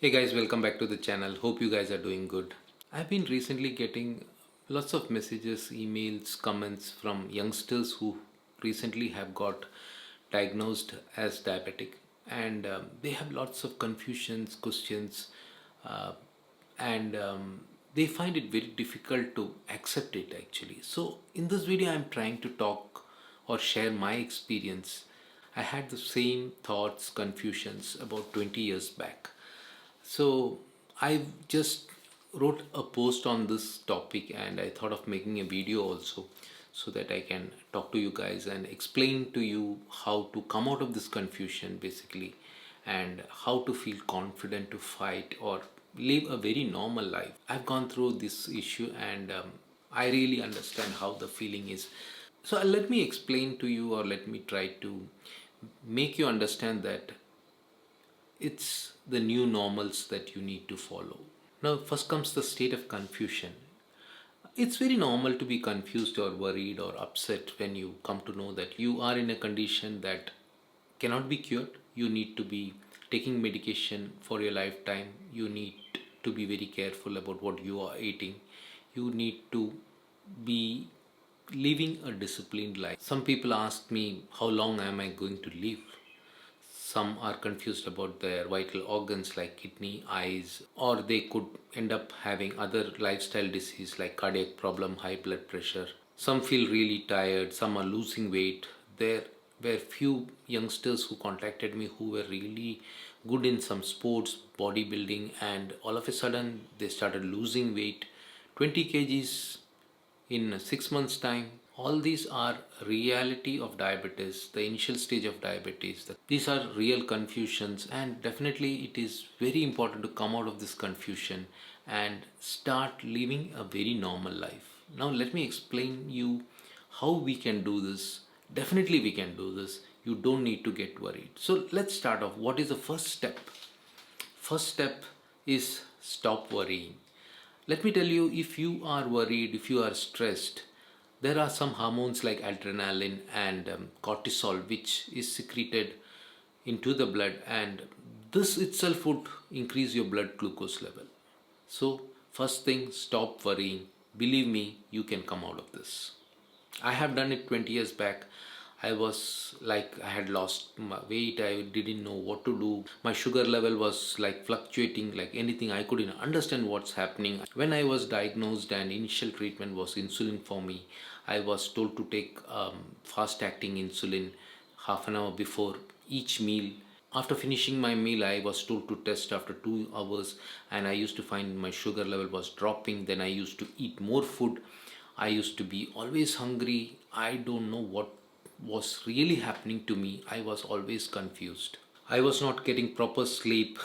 Hey guys, welcome back to the channel. Hope you guys are doing good. I've been recently getting lots of messages, emails, comments from youngsters who recently have got diagnosed as diabetic, and they have lots of confusions, questions, uh, and they find it very difficult to accept it actually. So, in this video, I'm trying to talk or share my experience. I had the same thoughts, confusions about 20 years back. So I just wrote a post on this topic and I thought of making a video also so that I can talk to you guys and explain to you how to come out of this confusion basically, and how to feel confident to fight or live a very normal life. I've gone through this issue and I really understand how the feeling is. So let me explain to you, or let me try to make you understand that it's the new normals that you need to follow. Now, first comes the state of confusion. It's very normal to be confused or worried or upset when you come to know that you are in a condition that cannot be cured. You need to be taking medication for your lifetime. You need to be very careful about what you are eating. You need to be living a disciplined life. Some people ask me, how long am I going to live? Some are confused about their vital organs like kidney, eyes, or they could end up having other lifestyle disease like cardiac problem, high blood pressure. Some feel really tired, some are losing weight. There were few youngsters who contacted me who were really good in some sports, bodybuilding, and all of a sudden they started losing weight, 20 kgs in 6 months time. All these are reality of diabetes, the initial stage of diabetes. These are real confusions, and definitely it is very important to come out of this confusion and start living a very normal life. Now let me explain you how we can do this. Definitely we can do this. You don't need to get worried. So let's start off. What is the first step? First step is stop worrying. Let me tell you, if you are worried, if you are stressed, there are some hormones like adrenaline and cortisol which is secreted into the blood, and this itself would increase your blood glucose level. So, first thing, stop worrying. Believe me, you can come out of this. I have done it 20 years back. I was like, I had lost my weight. I didn't know what to do. My sugar level was like fluctuating like anything. I couldn't understand what's happening. When I was diagnosed and initial treatment was insulin for me, I was told to take fast acting insulin half an hour before each meal. After finishing my meal, I was told to test after 2 hours, and I used to find my sugar level was dropping. Then I used to eat more food. I used to be always hungry. I don't know what was really happening to me. I was always confused. I was not getting proper sleep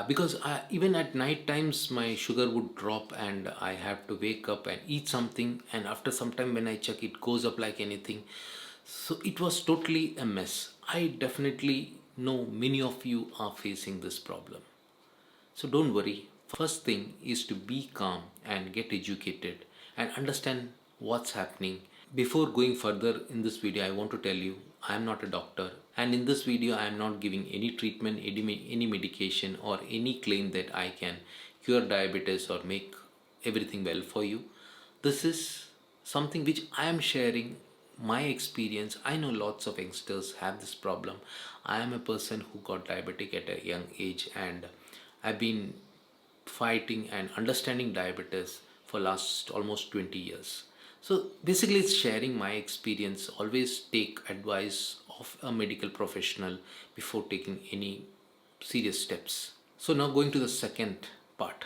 because even at night times my sugar would drop and I have to wake up and eat something, and after some time when I check, it goes up like anything. So it was totally a mess. I definitely know many of you are facing this problem. So don't worry. First thing is to be calm and get educated and understand what's happening. Before going further in this video, I want to tell you I am not a doctor, and in this video I am not giving any treatment, any medication, or any claim that I can cure diabetes or make everything well for you. This is something which I am sharing my experience. I know lots of youngsters have this problem. I am a person who got diabetic at a young age, and I've been fighting and understanding diabetes for last almost 20 years. So basically it's sharing my experience. Always take advice of a medical professional before taking any serious steps. So now going to the second part.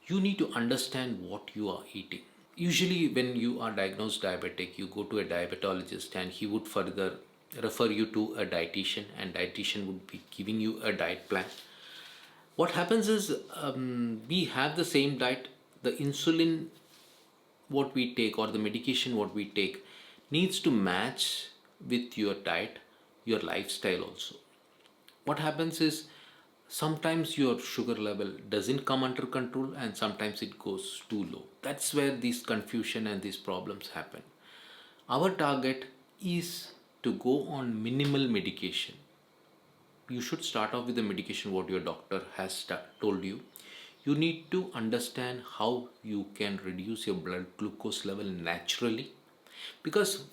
You need to understand what you are eating. Usually when you are diagnosed diabetic, you go to a diabetologist and he would further refer you to a dietitian, and dietitian would be giving you a diet plan. What happens is, we have the same diet. The insulin what we take or the medication what we take needs to match with your diet, your lifestyle also. What happens is, sometimes your sugar level doesn't come under control and sometimes it goes too low. That's where these confusion and these problems happen. Our target is to go on minimal medication. you should start off with the medication what your doctor has told you. You need to understand how you can reduce your blood glucose level naturally, because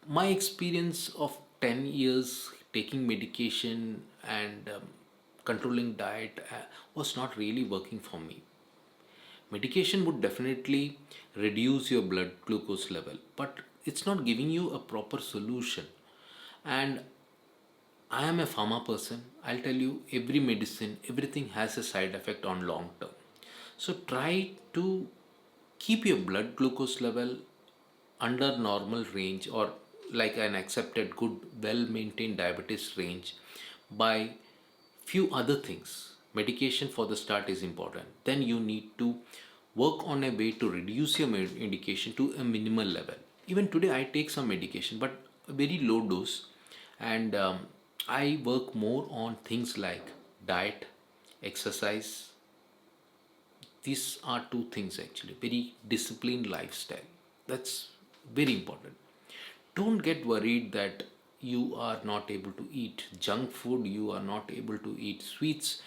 my experience of 10 years taking medication and controlling diet was not really working for me. Medication would definitely reduce your blood glucose level, but it's not giving you a proper solution. And I am a pharma person. I'll tell you, every medicine, everything has a side effect on long term. So try to keep your blood glucose level under normal range, or like an accepted good well maintained diabetes range, by few other things. Medication for the start is important. Then you need to work on a way to reduce your medication to a minimal level. Even today I take some medication, but a very low dose. And I work more on things like diet, exercise. These are two things actually. Very disciplined lifestyle. That's very important. Don't get worried that you are not able to eat junk food, you are not able to eat sweets.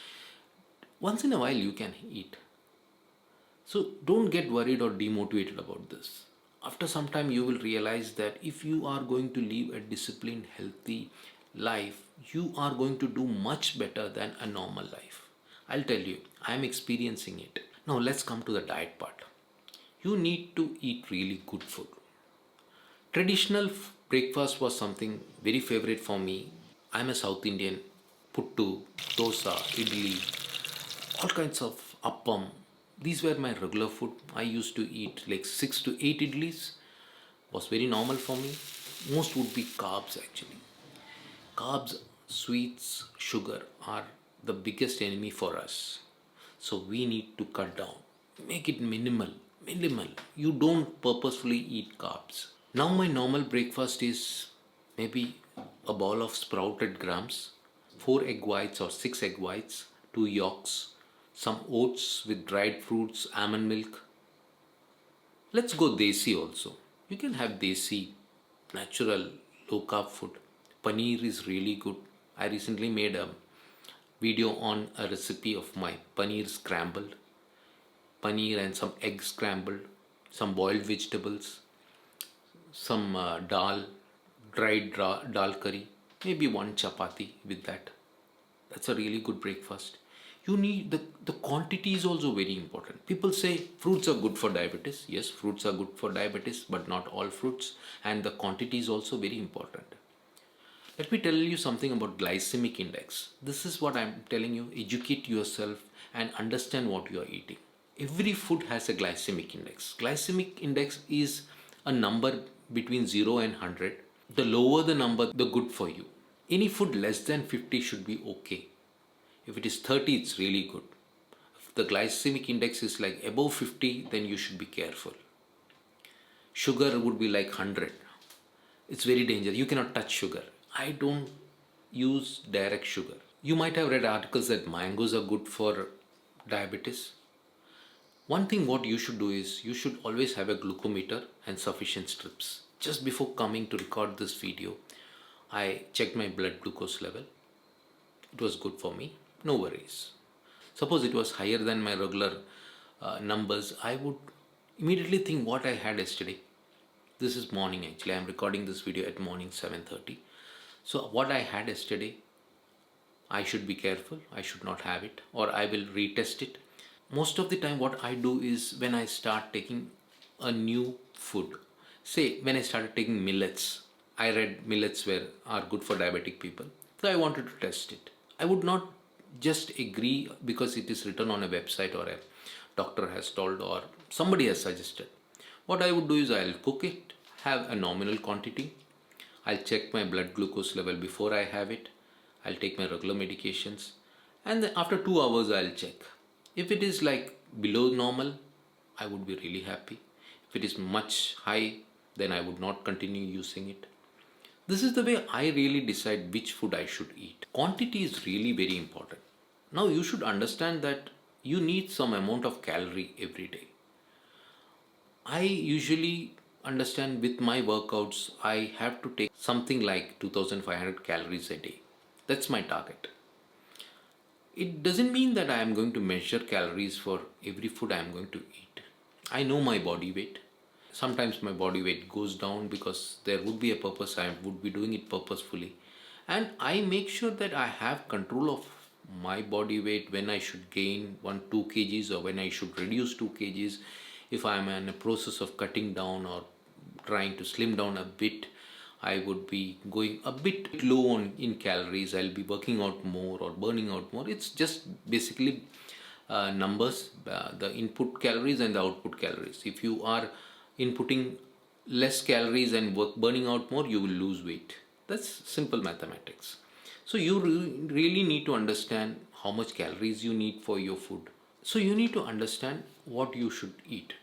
Once in a while you can eat. So don't get worried or demotivated about this. After some time, you will realize that if you are going to live a disciplined, healthy life, you are going to do much better than a normal life. I'll tell you, I am experiencing it. Now, let's come to the diet part. You need to eat really good food. Traditional breakfast was something very favorite for me. I'm a South Indian. Puttu, dosa, idli, all kinds of appam. These were my regular food. I used to eat like 6 to 8 idlis. Was very normal for me. Most would be carbs actually. Carbs, sweets, sugar are the biggest enemy for us. So we need to cut down. Make it minimal. Minimal. You don't purposefully eat carbs. Now my normal breakfast is maybe a bowl of sprouted grams, 4 egg whites or 6 egg whites, 2 yolks, some oats with dried fruits, almond milk. Let's go desi also. You can have desi, natural, low carb food. Paneer is really good. I recently made a video on a recipe of my paneer scrambled. Paneer and some egg scrambled, some boiled vegetables, some dal, dried dal curry, maybe one chapati with that. That's a really good breakfast. You need the quantity is also very important. People say fruits are good for diabetes. Yes, fruits are good for diabetes, but not all fruits. And the quantity is also very important. Let me tell you something about glycemic index. This is what I'm telling you. Educate yourself and understand what you are eating. Every food has a glycemic index. Glycemic index is a number between 0 and 100. The lower the number, the good for you. Any food less than 50 should be okay. If it is 30, it's really good. If the glycemic index is like above 50, then you should be careful. Sugar would be like 100. It's very dangerous. You cannot touch sugar. I don't use direct sugar. You might have read articles that mangoes are good for diabetes. One thing what you should do is you should always have a glucometer and sufficient strips. Just before coming to record this video, I checked my blood glucose level. It was good for me. No worries. Suppose it was higher than my regular numbers, I would immediately think what I had yesterday. This is morning actually. I am recording this video at morning 7:30. So what I had yesterday, I should be careful. I should not have it, or I will retest it. Most of the time what I do is when I start taking a new food, say when I started taking millets, I read millets are good for diabetic people. So I wanted to test it. I would not just agree because it is written on a website or a doctor has told or somebody has suggested. What I would do is I'll cook it, have a nominal quantity. I'll check my blood glucose level before I have it. I'll take my regular medications, and then after 2 hours I'll check. If it is like below normal, I would be really happy. If it is much high, then I would not continue using it. This is the way I really decide which food I should eat. Quantity is really very important. Now you should understand that you need some amount of calorie every day. I usually understand with my workouts, I have to take something like 2500 calories a day. That's my target. It doesn't mean that I am going to measure calories for every food I am going to eat. I know my body weight. Sometimes my body weight goes down because there would be a purpose. I would be doing it purposefully. And I make sure that I have control of my body weight, when I should gain 1 2 kgs or when I should reduce 2 kgs. If I am in a process of cutting down or trying to slim down a bit, I would be going a bit low on in calories. I'll be working out more or burning out more. It's just basically numbers, the input calories and the output calories. If you are inputting less calories and burning out more, you will lose weight. That's simple mathematics. So you really need to understand how much calories you need for your food. So you need to understand what you should eat.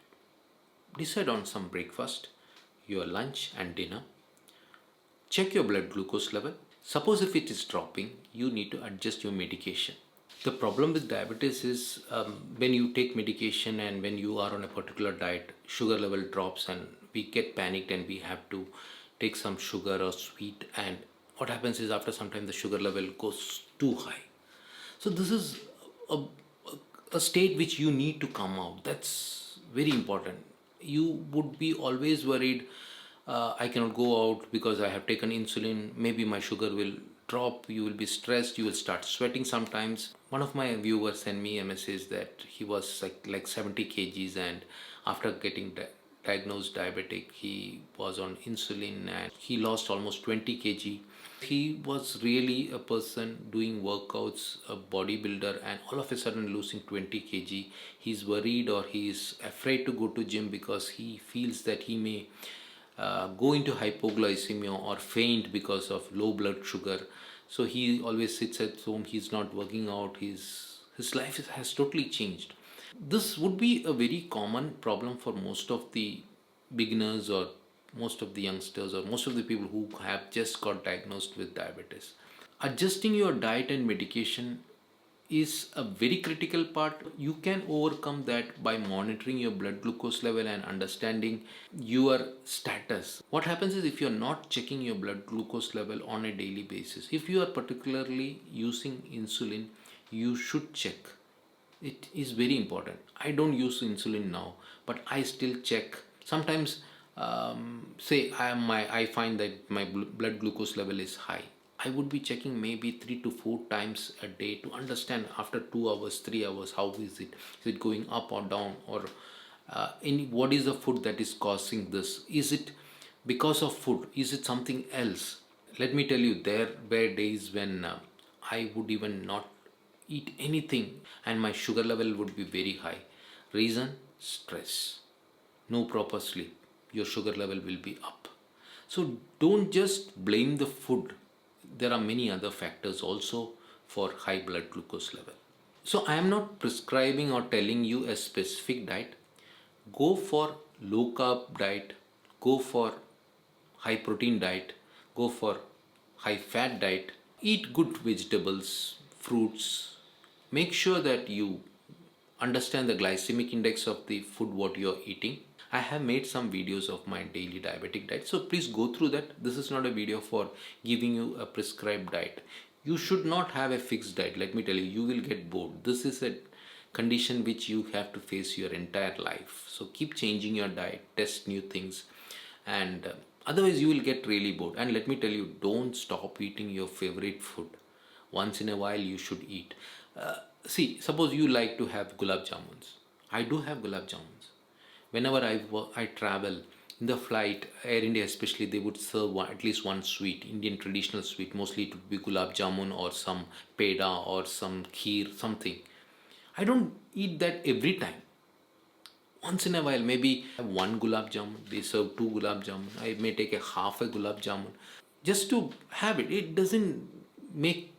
Decide on some breakfast, your lunch and dinner. Check your blood glucose level. Suppose if it is dropping, you need to adjust your medication. The problem with diabetes is when you take medication and when you are on a particular diet, sugar level drops and we get panicked and we have to take some sugar or sweet, and what happens is after some time the sugar level goes too high. So this is a, a state which you need to come out. That's very important. You would be always worried, I cannot go out because I have taken insulin, maybe my sugar will drop. You will be stressed, you will start sweating sometimes. One of my viewers sent me a message that he was like 70 kgs, and after getting diagnosed diabetic, he was on insulin and he lost almost 20 kg. He was really a person doing workouts, a bodybuilder, and all of a sudden losing 20 kg. He's worried or he is afraid to go to gym because he feels that he may go into hypoglycemia or faint because of low blood sugar. So he always sits at home, he's not working out, his life has totally changed. This would be a very common problem for most of the beginners or most of the youngsters or most of the people who have just got diagnosed with diabetes. Adjusting your diet and medication is a very critical part. You can overcome that by monitoring your blood glucose level and understanding your status. What happens is, if you're not checking your blood glucose level on a daily basis, if you are particularly using insulin, you should check. It is very important. I don't use insulin now, but I still check. Sometimes say I find that my blood glucose level is high, I would be checking maybe 3 to 4 times a day to understand after 2 hours, 3 hours, how is it? Is it going up or down? Or what is the food that is causing this? Is it because of food? Is it something else? Let me tell you, there were days when I would even not eat anything and my sugar level would be very high. Reason? Stress. No proper sleep. Your sugar level will be up. So don't just blame the food. There are many other factors also for high blood glucose level. So I am not prescribing or telling you a specific diet. Go for low carb diet, go for high protein diet, go for high fat diet. Eat good vegetables, fruits. Make sure that you understand the glycemic index of the food what you are eating. I have made some videos of my daily diabetic diet, so please go through that. This is not a video for giving you a prescribed diet. You should not have a fixed diet. Let me tell you, you will get bored. This is a condition which you have to face your entire life. So keep changing your diet, test new things, and otherwise you will get really bored. And let me tell you, don't stop eating your favorite food. Once in a while you should eat. See, suppose you like to have gulab jamuns. I do have gulab jamuns. Whenever I travel in the flight, Air India especially, they would serve at least one sweet, Indian traditional sweet. Mostly it would be gulab jamun or some peda or some kheer, something. I don't eat that every time. Once in a while, maybe I have one gulab jamun, they serve two gulab jamun. I may take a half a gulab jamun just to have it. It doesn't make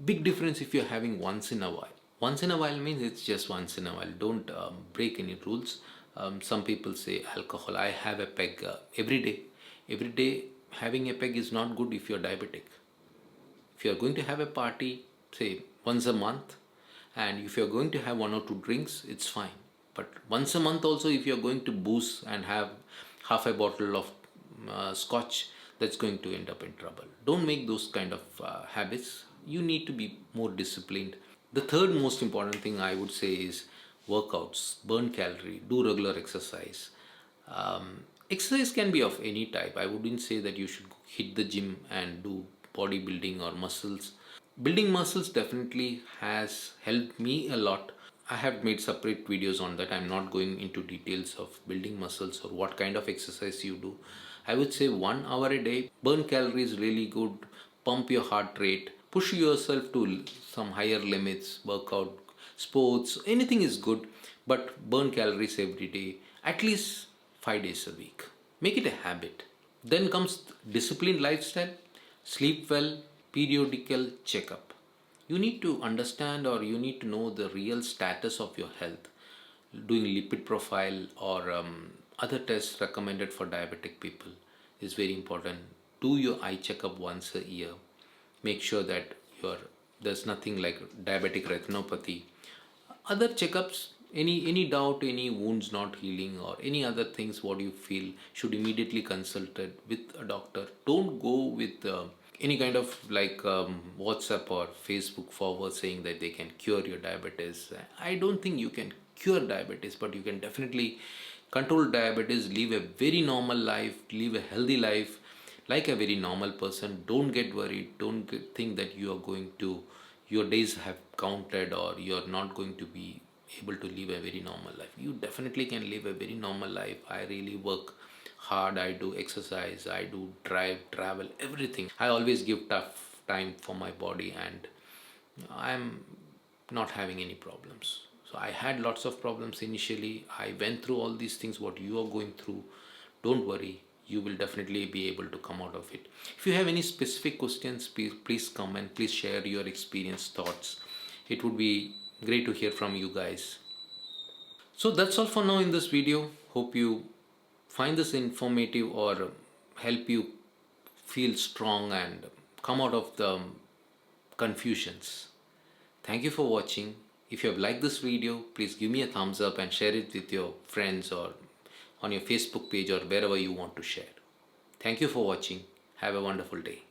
big difference if you're having once in a while. Once in a while means it's just once in a while. Don't break any rules. Some people say alcohol. I have a peg every day. Every day having a peg is not good if you're diabetic. If you're going to have a party, say once a month, and if you're going to have 1 or 2 drinks, it's fine. But once a month also, if you're going to booze and have half a bottle of scotch, that's going to end up in trouble. Don't make those kind of habits. You need to be more disciplined. The third most important thing I would say is workouts, burn calorie, do regular exercise. Exercise can be of any type. I wouldn't say that you should hit the gym and do bodybuilding or muscles. Building muscles definitely has helped me a lot. I have made separate videos on that. I'm not going into details of building muscles or what kind of exercise you do. I would say 1 hour a day, burn calories really good, pump your heart rate, push yourself to some higher limits, workout, sports, anything is good, but burn calories every day, at least 5 days a week. Make it a habit. Then comes disciplined lifestyle, sleep well, periodical checkup. You need to understand or you need to know the real status of your health. Doing lipid profile or other tests recommended for diabetic people is very important. Do your eye checkup once a year. Make sure that there's nothing like diabetic retinopathy. Other checkups, any doubt, any wounds not healing or any other things what you feel should immediately consult it with a doctor. Don't go with any kind of like WhatsApp or Facebook forward saying that they can cure your diabetes. I don't think you can cure diabetes, but you can definitely control diabetes, live a very normal life, live a healthy life like a very normal person. Don't get worried. Don't think that you are going to, your days have counted or you're not going to be able to live a very normal life. You definitely can live a very normal life. I really work hard. I do exercise. I do drive, travel, everything. I always give tough time for my body and I'm not having any problems. So I had lots of problems initially. I went through all these things what you are going through. Don't worry, you will definitely be able to come out of it. If you have any specific questions, please comment, please share your experience, thoughts. It would be great to hear from you guys. So that's all for now in this video. Hope you find this informative or help you feel strong and come out of the confusions. Thank you for watching. If you have liked this video, please give me a thumbs up and share it with your friends or on your Facebook page or wherever you want to share. Thank you for watching. Have a wonderful day.